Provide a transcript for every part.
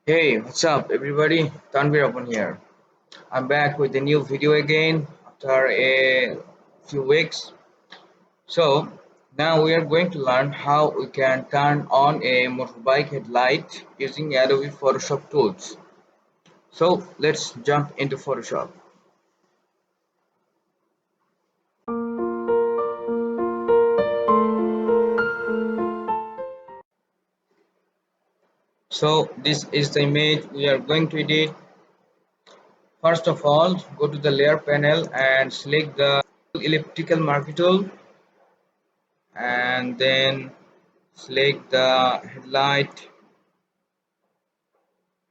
Hey, what's up, everybody? Tanvir upon here. I'm back with a new video again after a few weeks. So, now we are going to learn how we can turn on a motorbike headlight using Adobe Photoshop Tools. So, let's jump into Photoshop. So, this is the image we are going to edit. First of all, go to the layer panel and select the elliptical marquee tool and then select the headlight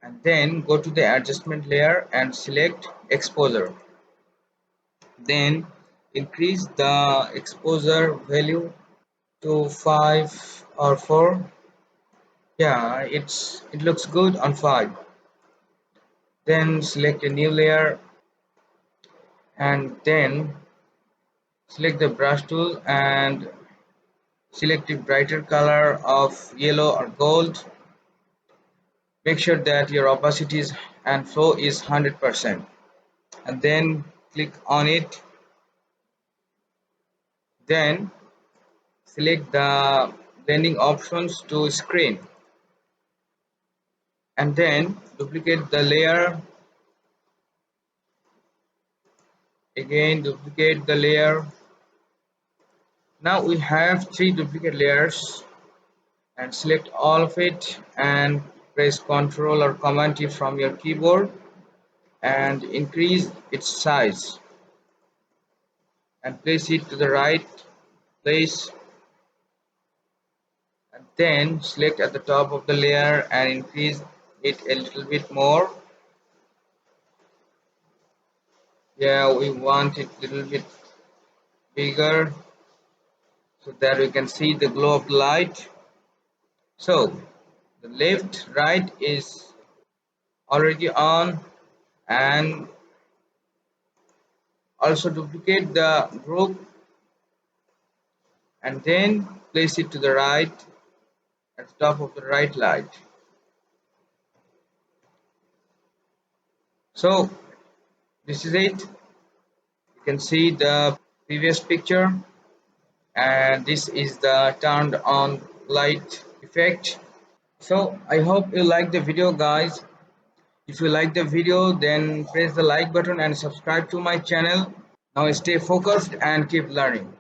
and then go to the adjustment layer and select exposure, then increase the exposure value to 5 or 4. Yeah, it looks good on 5. Then select a new layer and then select the brush tool and select a brighter color of yellow or gold. Make sure that your opacity and flow is 100% and then click on it. Then select the blending options to screen and then duplicate the layer, again duplicate the layer. Now we have 3 duplicate layers and select all of it and press Ctrl or Command T from your keyboard and increase its size and place it to the right place and then select at the top of the layer and increase it a little bit more. Yeah, we want it a little bit bigger so that we can see the glow of the light. So the left right is already on, and also duplicate the group and then place it to the right at the top of the right light. So this is it. You can see the previous picture, and this is the turned on light effect. So I hope you like the video, guys. If you like the video, then press the like button and subscribe to my channel. Now stay focused and keep learning.